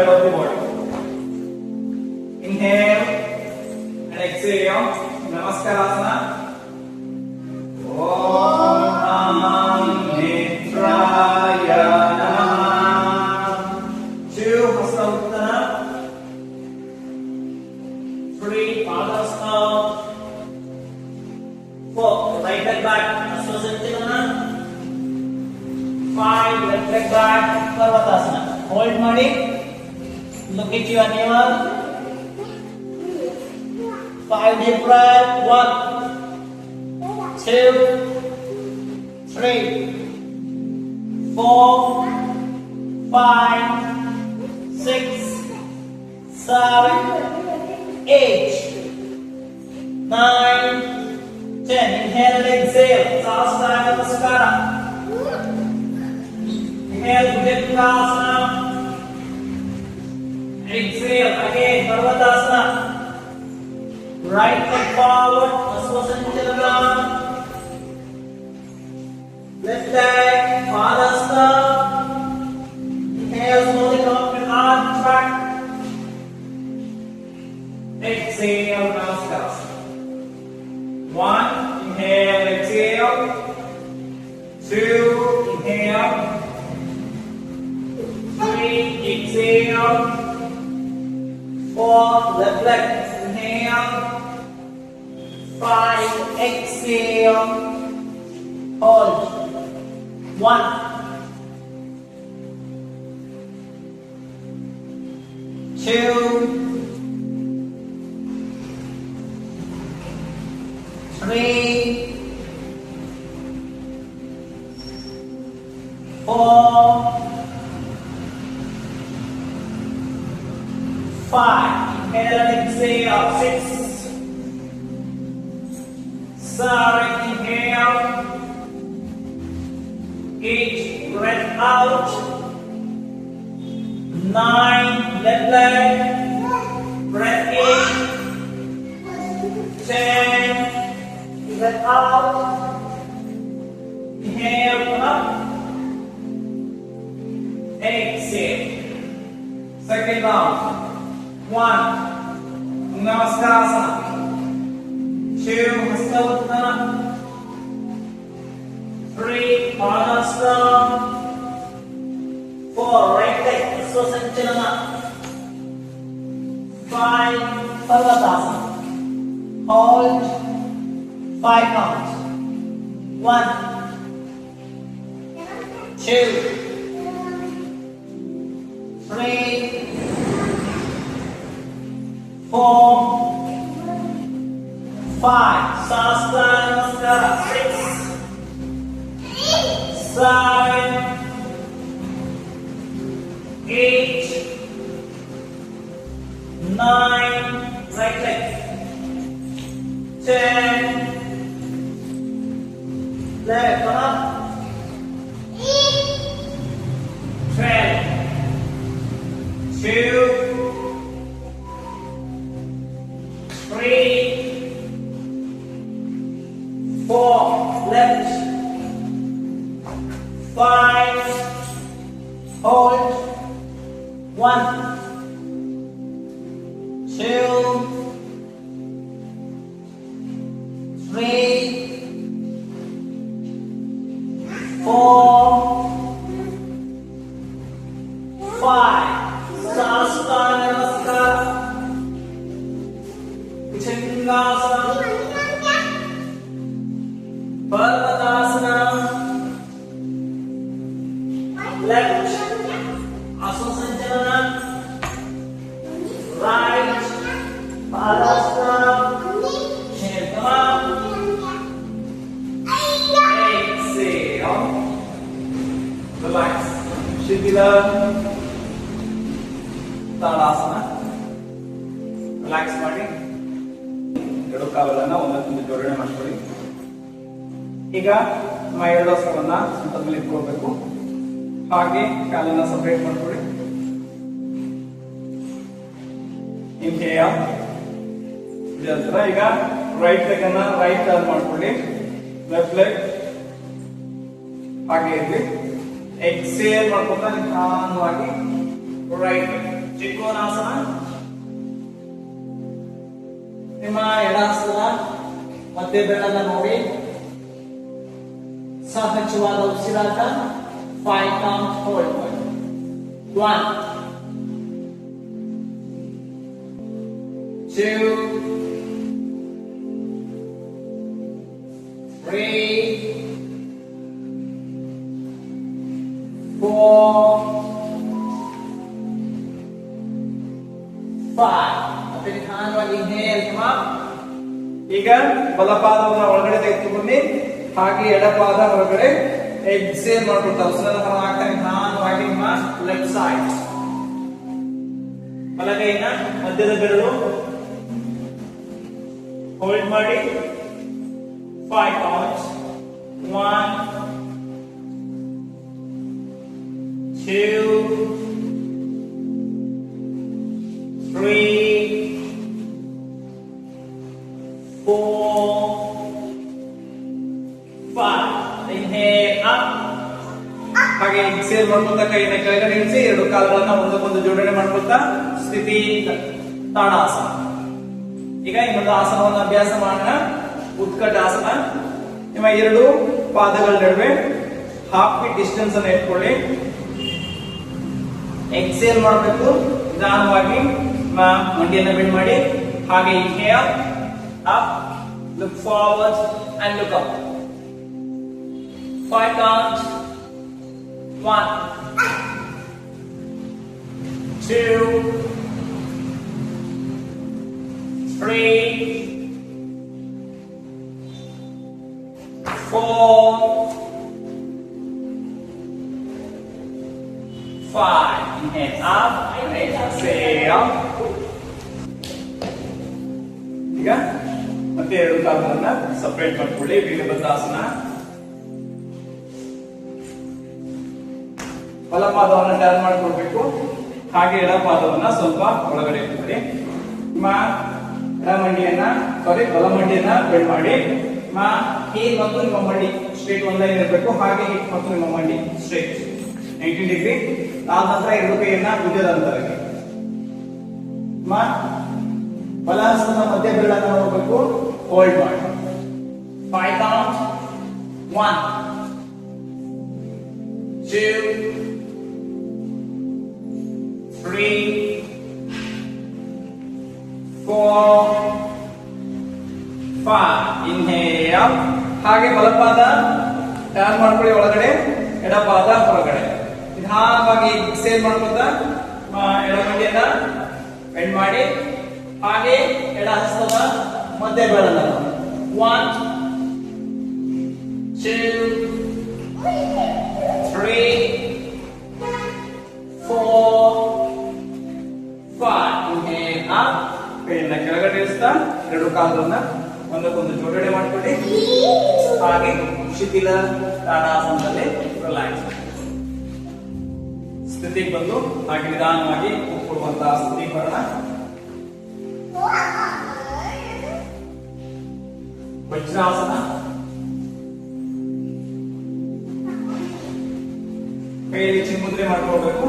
side of the body. Inhale and exhale. Namaskarasana. Om Netraya Namaha. 2 Hasta Uttana. 3 Padasana. 4 right leg back. Asvasanchilana. 5 left leg back. Parvatasana. Hold ಮಾಡಿ. Look at your navel. 5 deep breath. 1, 2, 3, 4, 5, 6, 7, 8, 9, 10. Inhale and exhale. Sahasrara Namaskara. Inhale, Bhujangasana. Exhale again, Parvatasana. Right leg forward, Asvasanchilana. Left leg, Padasana. Inhale, slowly come up and arch back. Exhale, Namaskara. 1, inhale, exhale. 2, inhale. 3, exhale. 4, left leg, inhale. 5, exhale. Hold. 1, 2, 3, 4, 5. Inhale and exhale. 6, 7, inhale. 8, breath out. 9, left leg, breath in. 10, breath out. Inhale up. Exhale. Second round. 1, Namaskarasana. 2, Hasta Uttana. 3, Padasana. 4, right leg, Asvasanchilana. 5, Parvatasana. Hold. 5 counts. 1, 2, 3, 4, 5. Sahasrara Namaskara. 6, 7, 8, 9, right leg. 10, left, come up. 12, 2, 3, 4, left. 5, hold. 1, 2, 3, 4, 5. Sahasrara Namaskara. Bhujangasana. Parvatasana. Left, Asvasanchilana. Right, Padasana. Inhale, come up. Exhale. Relax. Shikila. Tadasana. Relax ಮಾಡಿ. ಎರಡು ಕಾಲುಗಳನ್ನು ಒಂದಕ್ಕೊಂದು ಜೋಡಣೆ ಮಾಡ್ಕೊಳ್ಳಿ. ಈಗ ನಮ್ಮ ಎರಡು ಹಸ್ತವನ್ನ ಸೊಂಟದ ಮೇಲೆ ಇಟ್ಕೊಳ್ಬೇಕು. ಹಾಗೆ ಕಾಲನ್ನ ಸಪರೇಟ್ ಮಾಡ್ಕೊಳ್ಳಿ. ಇನ್ಹೇಲ್. ಇದರ ಈಗ ರೈಟ್ ಲೆಗ್ ಅನ್ನ ರೈಟ್ ಟರ್ನ್ ಮಾಡ್ಕೊಳ್ಳಿ. ಲೆಫ್ಟ್ ಲೆಗ್ ಹಾಗೆ ಇರಲಿ. ಎಕ್ಸೇಲ್ ಮಾಡ್ಕೊತಾ ನಿಧಾನವಾಗಿ ರೈಟ್ ತ್ರಿಕೋನಾಸನ. ನಿಮ್ಮ ಎಡ ಹಸ್ತದ ಮಧ್ಯ ಬೆರಳನ್ನ ನೋಡಿ ಸಹಜವಾದ ಉಸಿರಾಟ. 5 count hold. 1 2 3 4 5. ಮತ್ತೆ ನಿಧಾನವಾಗಿ inhale come up. ಈಗ ಬಲಪಾದವನ್ನು ಒಳಗಡೆ ತೆಗೆದುಕೊಂಡು ಹಾಗೆ ಎಡಪಾದ ಹೊರಗಡೆ ಎಕ್ಸೇಲ್ ಮಾಡ್ಕೊಳ್ತಾ ಉಸಿರನ್ನ ಹೊರ ಹಾಕ್ತಾ ನಿಧಾನವಾಗಿ ನಿಮ್ಮ ಲೆಫ್ಟ್ ಸೈಡ್. ಬಲಗೈನ ಮಧ್ಯದ ಬೆರಳು ಹೋಲ್ಡ್ ಮಾಡಿ 5 counts. 1 2 3 4 5. Inhale up. ಹಾಗೆ ಎಕ್ಸೇಲ್ ಮಾಡ್ಕೊತಾ ಕೈನ ಕೆಳಗಡೆ ಇಳಿಸಿ ಎರಡು ಕಾಲುಗಳನ್ನ ಒಂದಕ್ಕೊಂದು ಜೋಡಣೆ ಮಾಡ್ಕೊತಾ ಸ್ಥಿತಿ ತಾಡಾಸನ. ಈಗ ಇನ್ನೊಂದು ಆಸನವನ್ನು ಅಭ್ಯಾಸ ಮಾಡೋಣ. ಉತ್ಕಟಾಸನ. ನಿಮ್ಮ ಎರಡು ಪಾದಗಳ ನಡುವೆ ಹಾಫ್ ಫೀಟ್ ಡಿಸ್ಟೆನ್ಸ್ ಅನ್ನು ಇಟ್ಕೊಳ್ಳಿ. ಎಕ್ಸೇಲ್ ಮಾಡಬೇಕು. ನಿಧಾನವಾಗಿ ನಿಮ್ಮ ಮಂಡಿಯನ್ನು ಬೆಂಡ್ ಮಾಡಿ ಹಾಗೆ inhale up, look forward and look up. 5 count. 1 2 3 4 5. Inhale up, exhale. ಈಗ ಮತ್ತೆ ಎರಡು ಕಾಲುಗಳನ್ನ ಸಪರೇಟ್ ಮಾಡ್ಕೊಳ್ಳಿ. ವೀರಭದ್ರಾಸನ. ಬಲಪಾದವನ್ನು ಟರ್ನ್ ಮಾಡ್ಕೊಳ್ಬೇಕು. ಹಾಗೆ ಎಡಪಾದವನ್ನ ಸ್ವಲ್ಪ ಒಳಗಡೆ ಇಟ್ಕೊಳ್ಳಿ. ನಿಮ್ಮ ಬಲಮಂಡಿಯನ್ನ ಬೆಂಡ್ ಮಾಡಿ. ನಿಮ್ಮ ಹೀಲ್ ಮತ್ತು ನಿಮ್ಮ ಮಂಡಿ ಸ್ಟ್ರೇಟ್ ಒಂದೇ ಇರಬೇಕು. ಹಾಗೆ ಹಿಪ್ ಮತ್ತು ನಿಮ್ಮ ಮಂಡಿ ಸ್ಟ್ರೇಟ್ 90 ಡಿಗ್ರಿ. ನಂತರ ಎರಡು ಕೈಯನ್ನ ಭುಜದ ಅಂತರಕ್ಕೆ. ನಿಮ್ಮ ಬಲಹಸ್ತದ ಮಧ್ಯ ಬೆರಳನ್ನ ನೋಡಬೇಕು. ಹೋಲ್ಡ್ ಮಾಡಿ 5 count. 1 2 3 4 5. Inhale. ಹಾಗೆ ಬಲಪಾದ ಟರ್ನ್ ಮಾಡ್ಕೊಳ್ಳಿ ಒಳಗಡೆ, ಎಡಪಾದ ಹೊರಗಡೆ. ನಿಧಾನವಾಗಿ ಎಕ್ಸೇಲ್ ಮಾಡ್ಕೊತಾ ಎಡಮಂಡಿಯನ್ನ ಬೆಂಡ್ ಮಾಡಿ ಹಾಗೆ ಎಡ ಹಸ್ತದ ಮಧ್ಯ ಬೆರಳನ್ನ 1 2 3 4 5. Inhale up. ಕೈಯನ್ನ ಕೆಳಗಡೆ ಇಳಿಸ್ತಾ ಎರಡು ಕಾಲುಗಳನ್ನ ಒಂದಕ್ಕೊಂದು ಜೋಡಣೆ ಮಾಡ್ಕೊಳ್ಳಿ. ಹಾಗೆ ಶಿಥಿಲ ತಾಡಾಸನದಲ್ಲಿ ರಿಲ್ಯಾಕ್ಸ್ ಸ್ಥಿತಿಗೆ ಬಂದು ಹಾಗೆ ನಿಧಾನವಾಗಿ ಕೂತ್ಕೊಳ್ಳುವಂತಹ ಸ್ಥಿತಿ ಬರೋಣ. ವಜ್ರಾಸನ. ಕೈಯಲ್ಲಿ ಚಿನ್ಮುದ್ರೆ ಮಾಡ್ಕೊಳ್ಬೇಕು.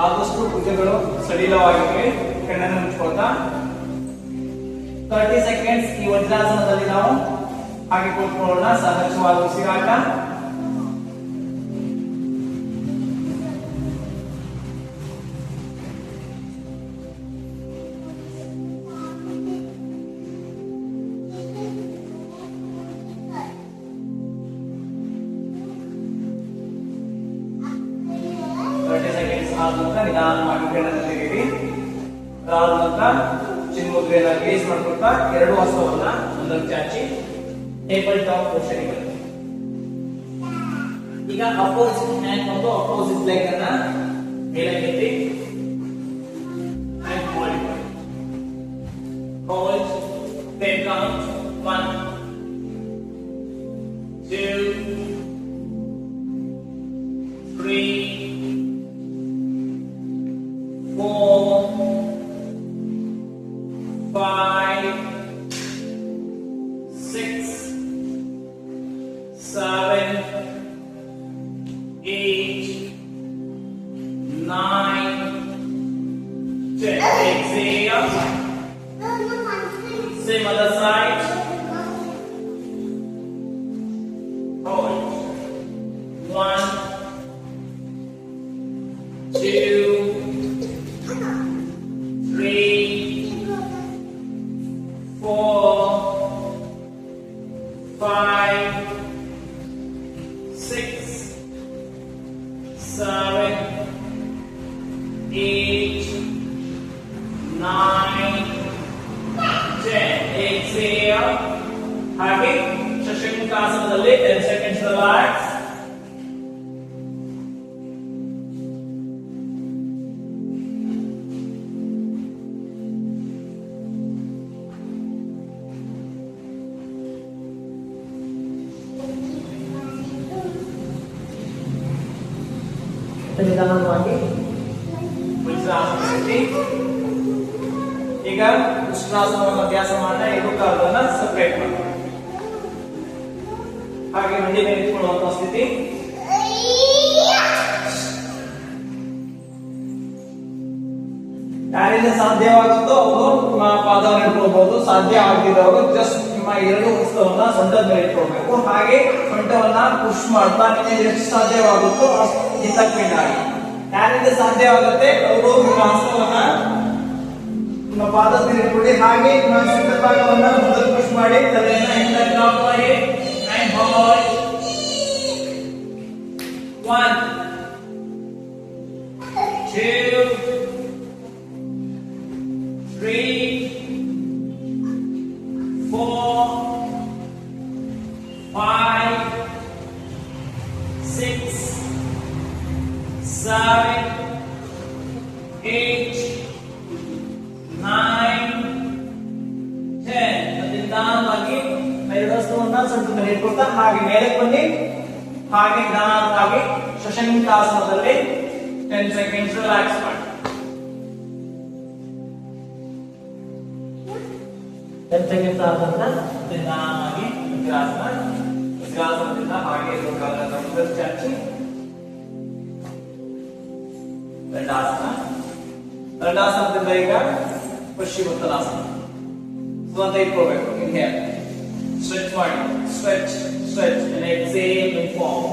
ಆದಷ್ಟು ಭುಜಗಳು ಸಡಿಲವಾಗಿವೆ. ಕಣ್ಣನ್ನು ಮುಚ್ಕೊಳ್ತಾ 30 seconds ಈ ವಜ್ರಾಸನದಲ್ಲಿ ನಾವು ಹಾಗೆ ಕೂತ್ಕೊಳ್ಳೋಣ. ಸಹಜವಾದ ಉಸಿರಾಟ. ನಿಧಾನವಾಗಿ ಕಣ್ಣನ್ನು ತೆಗೆಯಿರಿ. ಅದಾದ ನಂತರ ಚಿನ್ಮುದ್ರೆಯನ್ನ ರಿಲೀಸ್ ಮಾಡ್ಕೊಳ್ತಾ ಎರಡು ಹಸ್ತವನ್ನ ಒಂದಕ್ಕೆ ಚಾಚಿ ಟೇಬಲ್ ಟಾಪ್ ಪೋಷನ್ ಗೆ. ಈಗ ಅಪೋಸಿಟ್ ಹ್ಯಾಂಡ್ ಮತ್ತು ಅಪೋಸಿಟ್ ಲೆಗ್ ಅನ್ನ ಮೇಲೆ ಎತ್ತಿ hold 10 count. 1 2 3 4 5 6 7 8 9 10. Exhale. Same other side. Hold. 1, 2, 3, 4, 5, 6, 7, 8, 9, 10. Exhale. ಹಾಗೆ ಶಶಂಕಾಸನದಲ್ಲಿ 10 seconds relax. ನಿಧಾನವಾಗಿ ಈಗ ಉಷ್ಣಾಸನವನ್ನು ಅಭ್ಯಾಸ ಮಾಡೋಣ. ಎರಡು ಕಾಲನ್ನ ಸಪರೇಟ್ ಮಾಡೋಣ. ಹಾಗೆ ಮಂಡಿ ಮೇಲೆ ಇಟ್ಕೊಳ್ಳುವಂತ ಸ್ಥಿತಿ. ಯಾರಿಂದ ಸಾಧ್ಯವಾಗುತ್ತೋ ಅವರು ನಿಮ್ಮ ಪಾದವನ್ನು ಇಟ್ಕೊಳ್ಬಹುದು. ಸಾಧ್ಯ ಆಗದಿದ್ದವರು ಜಸ್ಟ್ ನಿಮ್ಮ ಎರಡು ಹಸ್ತವನ್ನ ಸೊಂಟದ ಮೇಲೆ ಇಟ್ಕೊಳ್ಬೇಕು. ಹಾಗೆ ಸೊಂಟವನ್ನ ಪುಷ್ ಮಾಡ್ತಾ ನಿಮಗೆ ಎಷ್ಟು ಸಾಧ್ಯವಾಗುತ್ತೋ ಅಷ್ಟು ಹಿಂದಕ್ಕೆ ಆಗಿ. ಯಾರಿಂದ ಸಾಧ್ಯವಾಗುತ್ತೆ ಅವರು ನಿಮ್ಮ ಹಸ್ತವನ್ನ ನಿಮ್ಮ ಪಾದದ ಮೇಲೆ ಇಟ್ಕೊಳ್ಳಿ. ಹಾಗೆ ನಿಮ್ಮ ಸೊಂಟದ ಭಾಗವನ್ನ ಮೊದಲು ಪುಷ್ ಮಾಡಿ, ತಲೆಯನ್ನ ಹಿಂದಕ್ಕೆ ಡ್ರಾಪ್ ಮಾಡಿ. And hold. 1, 2, 3, 4, 5, 6, 7, 8, 9, 10. ನಿಧಾನವಾಗಿ ಎರಡು ಹಸ್ತವನ್ನ ಸೊಂಟದ ಮೇಲೆ ಇಟ್ಕೊಳ್ತಾ ಹಾಗೆ ಮೇಲೆ ಬನ್ನಿ. ಹಾಗೆ ನಿಧಾನವಾಗಿ ಶಶಂಕಾಸನದಲ್ಲಿ 10 seconds ರಿಲ್ಯಾಕ್ಸ್ ಮಾಡಿ. 10 seconds ಆದ ನಂತರ ನಿಧಾನವಾಗಿ ಉಸಿರಾಸನದಿಂದ ಹಾಗೆ ಮುಂದೆ ಚಾಚಿ ದಂಡಾಸನದಿಂದ ಈಗ ಪಶ್ಚಿಮೋತ್ತರಾಸನ ಅಂತ ಇಟ್ಕೊಳ್ಬೇಕು. ಇನ್ಹೇಲ್ ಸ್ಟ್ರೆಚ್ ಮಾಡಿ, ಸ್ಟ್ರೆಚ್ ಸ್ಟ್ರೆಚ್, ಎಕ್ಸೇಲ್ ಫಾರ್ಮ್.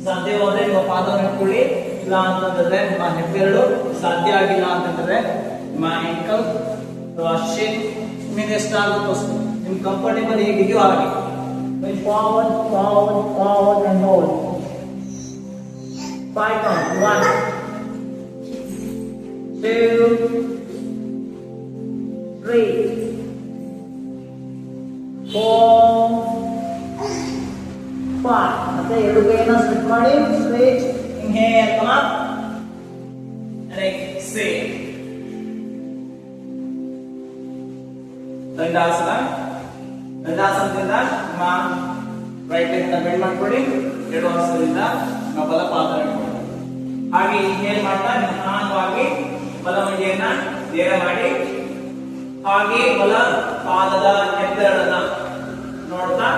ಸಾಧ್ಯವಾದ್ರೆ ನಿಮ್ಮ ಪಾದವನ್ನು ಇಟ್ಕೊಳ್ಳಿ. ಇಲ್ಲ ಅಂತಂದ್ರೆ ನಿಮ್ಮ ಹೆಬ್ಬೆರಳು, ಸಾಧ್ಯ ಆಗಿಲ್ಲ ಅಂತಂದ್ರೆ ನಿಮ್ಮ ಆಂಕಲ್ ಶಿನ್ ನಿಮಗೆ ಎಷ್ಟಾಗುತ್ತೋ ನಿಮ್ಗೆ ಕಂಫರ್ಟೇಬಲ್ ಹೇಗಿದೆಯೋ ಹಾಗೆ. Forward, forward, forward and hold. 5 count. 1, 2, 3, 4, 5. ಮತ್ತೆ ಎರಡು ಕೈಯನ್ನ ಸ್ಟ್ರೆಚ್ ಮಾಡಿ. Stretch. Inhale, come up. And exhale. Dandasana. ದಂಡಾಸನದಿಂದ ನಿಮ್ಮ ರೈಟ್ ಲೆಗ್ ಬೆಂಡ್ ಮಾಡ್ಕೊಳ್ಳಿ. ಎರಡು ಹಸ್ತದಿಂದ ನಿಮ್ಮ ಬಲ ಪಾದ ಇಟ್ಕೊಳ್ಳಿ. ಹಾಗೆ ಇನ್ಹೇಲ್ ಮಾಡ್ತಾ ನಿಧಾನವಾಗಿ ಬಲ ಮಂಡಿಯನ್ನ ನೇರ ಮಾಡಿ. ಹಾಗೆ ಬಲ ಪಾದದ ಹೆಬ್ಬೆರಳನ್ನ ನೋಡ್ತಾ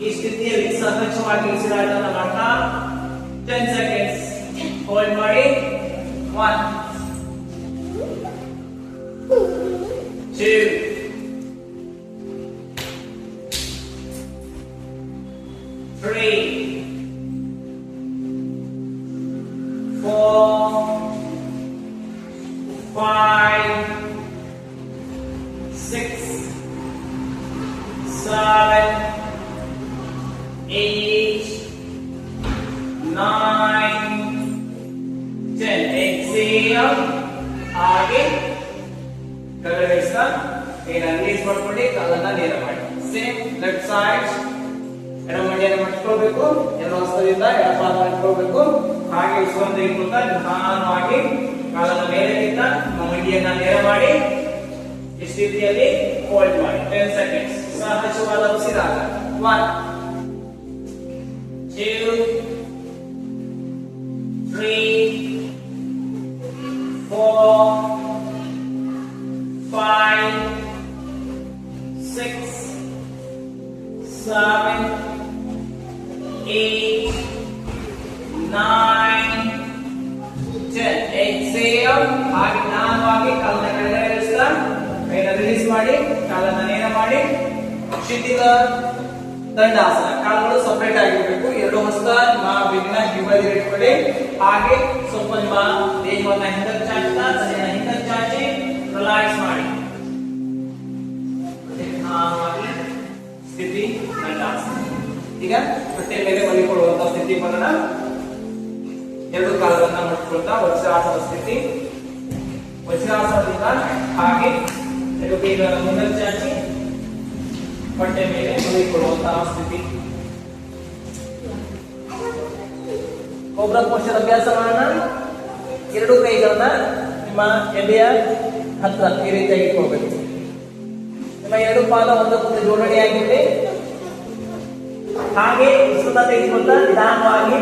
ಈ ಸ್ಥಿತಿಯಲ್ಲಿ ಸಹಜವಾಗಿ ಉಸಿರಾಟವನ್ನ ಮಾಡ್ತಾ 10 seconds ಹೋಲ್ಡ್ ಮಾಡಿ. 1, 2, 3, 4, 5, 6, 7, 8, 9, 10. Exhale. ಹಾಗೆ ಕೆಳಗಿಳಿಸ್ತಾ ರಿಲೀಸ್ ಮಾಡ್ಕೊಂಡು ಕಾಲನ್ನ ನೇರ ಮಾಡಿ. Same left side. ಎಡ ಮಂಡಿಯನ್ನು ಮಟ್ಕೊಳ್ಬೇಕು. ಎರಡು ಹಸ್ತದಿಂದ ಎಡ ಪಾದ ಇಟ್ಕೊಳ್ಬೇಕು. ಹಾಗೆ ಉಸಿರನ್ನು ತೆಗೆದುಕೊಳ್ತಾ ನಿಧಾನವಾಗಿ ಕಾಲನ್ನ ಮೇಲೆ ಎತ್ತಾ ಮಂಡಿಯನ್ನ ನೇರ ಮಾಡಿ. ಈ ಸ್ಥಿತಿಯಲ್ಲಿ ಹೋಲ್ಡ್ ಮಾಡಿ 10 seconds. ಸಹಜವಾದ ಉಸಿರಾಟ. 1, 2, 3, 4, 5, 6, 7, 8, 9, 10. Exhale. ಹಾಗೆ ನಿಧಾನವಾಗಿ ಕಾಲನ್ನ ಕೆಳಗಡೆ ಇಳಿಸ್ತಾ ಕೈನ ರಿಲೀಸ್ ಮಾಡಿ ಕಾಲನ್ನ ನೇರ ಮಾಡಿ ಶಿಥಿಲ ದಂಡಾಸನ. ಕಾಲುಗಳು ಸಪರೇಟ್ ಆಗಿರಬೇಕು. ಎರಡು ಹಸ್ತ ನಿಮ್ಮ ಬೆನ್ನಿನ ಹಿಂಬದಿ ಇಟ್ಕೊಳ್ಳಿ. ಹಾಗೆ ಸ್ವಲ್ಪ ನಿಮ್ಮ ದೇಹವನ್ನ ಹಿಂದಕ್ಕೆ ಚಾಚ್ತಾ ತಲೆಯನ್ನ ಹಿಂದಕ್ಕೆ ಚಾಚಿ ರಿಲ್ಯಾಕ್ಸ್ ಮಾಡಿ. ಸ್ಥಿತಿ ದಂಡಾಸನ. ಈಗ ಹೊಟ್ಟೆ ಮೇಲೆ ಮಲಿಕೊಳ್ಳುವಂತ ಸ್ಥಿತಿ ಬರೋಣ. ಎರಡು ಕಾಲುಗಳನ್ನ ಮುಟ್ಕೊಳ್ತಾ ವಜ್ರಾಸನ ಸ್ಥಿತಿ. ವಜ್ರಾಸನದಿಂದ ಹಾಗೆ ಎರಡು ಕೈಗಳನ್ನು ಮುಂದಕ್ಕೆ ಚಾಚಿ ಹೊಟ್ಟೆ ಮೇಲೆ ಮಲಿಕೊಳ್ಳುವಂತಹ ಸ್ಥಿತಿ. ಕೋಬ್ರಾ ಪೋಸ್ಚರ್ ಅಭ್ಯಾಸ ಮಾಡೋಣ. ಎರಡು ಕೈಗಳನ್ನ ನಿಮ್ಮ ಎದೆಯ ಹತ್ರ ಈ ರೀತಿಯಾಗಿ ಇಟ್ಕೊಳ್ಬೇಕು. ನಿಮ್ಮ ಎರಡು ಪಾದ ಒಂದಕ್ಕೊಂದು ಜೋಡಣೆಯಾಗಿರಲಿ. ಹಾಗೆ ಉಸಿರನ್ನ ತೆಗೆದುಕೊಂಡ ನಿಧಾನವಾಗಿ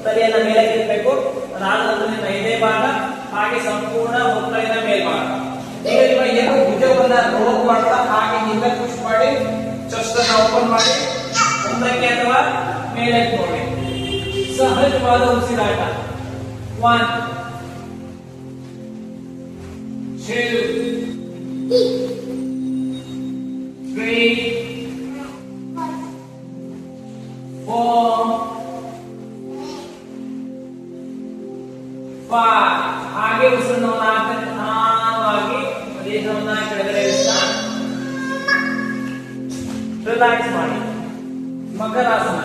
ತಲೆಯನ್ನ ಮೇಲಕ್ಕೆ ಇರಬೇಕು. ಅದಾದ ನಂತರ ನಿಮ್ಮ ಎದೆ ಭಾಗ ಹಾಗೆ ಸಂಪೂರ್ಣ ಹೊಕ್ಕಳಿನ ಮೇಲ್ಭಾಗ. ಈಗ ನಿಮ್ಮ ಎರಡು ಭುಜವನ್ನ ರೋಲ್ ಮಾಡ್ತಾ ಹಾಗೆ ಹಿಂದೆ ಪುಷ್ ಮಾಡಿ ಚೆಸ್ಟ್ ಅನ್ನು ಓಪನ್ ಮಾಡಿ ಮುಂದಕ್ಕೆ ಅಥವಾ ಮೇಲಕ್ಕೆ ನೋಡಿ. ಸಹಜವಾದ ಉಸಿರಾಟ. 1 2 3 4 5. ಹಾಗೆ ಉಸಿರನ್ನು ನಿಧಾನವಾಗಿ ದೇಹವನ್ನ ಕೆಳಗಡೆ ಇಳಿಸ್ತಾ ರಿಲ್ಯಾಕ್ಸ್ ಮಾಡಿ. ಮಕರಾಸನ.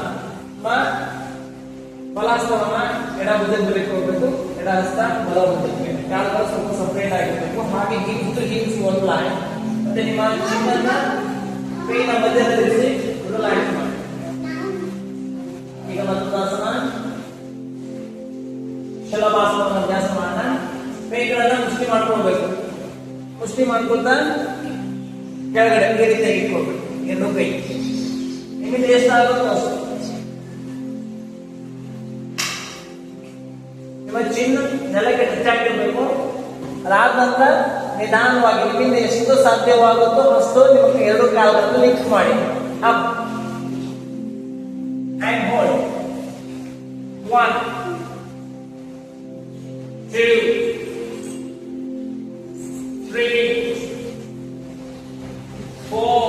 ಬಲಾಸ್ತವನ್ನ ಎಡ ಭುಜದಲ್ಲಿ ಇಟ್ಕೊಳ್ಬೇಕು. ಎಡ ಹಸ್ತ ಬಲ ಭುಜಕ್ಕೆ. ಕಾಲುಗಳು ಸ್ವಲ್ಪ ಸಪರೇಟ್ ಆಗಿರ್ಬೇಕು. ಹಾಗೆ ಹಿಪ್ಸ್ ಟು ಹಿಪ್ಸ್ ಒಂದು ಲೈನ್. ಮತ್ತೆ ನಿಮ್ಮ ಚಿನ್ನನ್ನ ಕೈನ ಮಧ್ಯದಲ್ಲಿರಿಸಿ ರಿಲ್ಯಾಕ್ಸ್ ಮಾಡಿ. ಈಗ ಮಕರಾಸನ ಶಲಭಾಸನವನ್ನು ಅಭ್ಯಾಸ ಮಾಡೋಣ. ಕೈಗಳನ್ನ ಮುಷ್ಟಿ ಮಾಡ್ಕೊಳ್ಬೇಕು. ಮುಷ್ಟಿ ಮಾಡ್ಕೊಳ್ತಾ ಕೆಳಗಡೆ ಈ ರೀತಿಯಾಗಿ ಇಟ್ಕೊಳ್ಬೇಕು. ಎರಡು ಕೈ ನಿಮಗೆ ಎಷ್ಟಾಗುತ್ತೋ ಅಷ್ಟು. ನಿಮ್ಮ ಚಿನ್ನ ನೆಲಕ್ಕೆ ಟಚ್ ಆಗಿರ್ಬೇಕು. ಅದಾದ ನಂತರ ನಿಧಾನವಾಗಿ ನಿಮ್ಮಿಂದ ಎಷ್ಟು ಸಾಧ್ಯವಾಗುತ್ತೋ ಅಷ್ಟು ನಿಮ್ಮ ಎರಡು ಕಾಲುಗಳನ್ನು ಲಿಂಕ್ ಮಾಡಿ. Up and hold. 1 2 3 4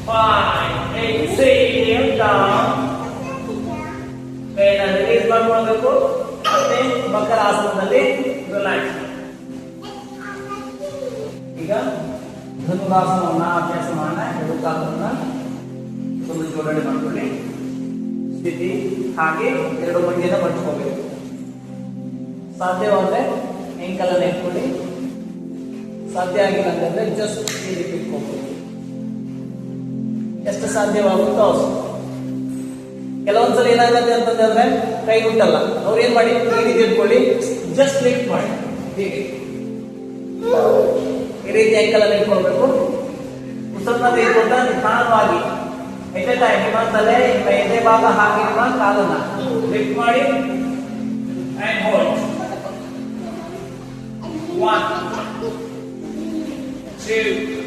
5 8 6 down. ಕೈನ ರಿಲೀಸ್ ಮಾಡ್ಕೊಳ್ಬೇಕು. ಮತ್ತೆ ಮಕರಾಸನದಲ್ಲಿ ರಿಲ್ಯಾಕ್ಸ್. ಈಗ ಧನುರಾಸನವನ್ನ ಅಭ್ಯಾಸ ಮಾಡೋಣ. ಎರಡು ಕಾಲನ್ನ ಒಂದು ಜೋಡಣೆ ಮಾಡ್ಕೊಳ್ಳಿ. ಸ್ಥಿತಿ ಹಾಗೆ ಎರಡು ಮಂಡಿಯನ್ನು ಮಡ್ಚ್ಕೋಬೇಕು. ಸಾಧ್ಯವಾದ್ರೆ ಎಂಕಲ್ ಅನ್ನ ಇಟ್ಕೊಳ್ಳಿ. ಸಾಧ್ಯ ಆಗಿಲ್ಲ ಅಂತಂದ್ರೆ ಜಸ್ಟ್ ಈ ರೀತಿ ಇಟ್ಕೋಬೇಕು. ಎಷ್ಟು ಸಾಧ್ಯವಾಗುತ್ತೋ ಅಷ್ಟು. ಕೆಲವೊಂದ್ಸಲ ಏನಾಗುತ್ತೆ ಅಂತಂದ್ರೆ ಕೈ ಉಂಟಲ್ಲ, ಅವ್ರು ಏನ್ ಮಾಡಿ ಈ ರೀತಿ ಇಟ್ಕೊಳ್ಳಿ. ಜಸ್ಟ್ ಲಿಫ್ಟ್ ಮಾಡಿ ಹೀಗೆ ಈ ರೀತಿ ಎಂಕಲ್ ಅನ್ನ ಇಟ್ಕೊಳ್ಬೇಕು. ಉಸಿರನ್ನ ತೆಗೆದುಕೊಂಡ ನಿಧಾನವಾಗಿ ಎಟ್ ಎ ಟೈಮ್ ನಿಮ್ಮ ತಲೆ ನಿಮ್ಮ ಎದೆ ಭಾಗ ಹಾಗೆ ನಿಮ್ಮ ಕಾಲನ್ನ ಲಿಫ್ಟ್ ಮಾಡಿ and hold. 1 2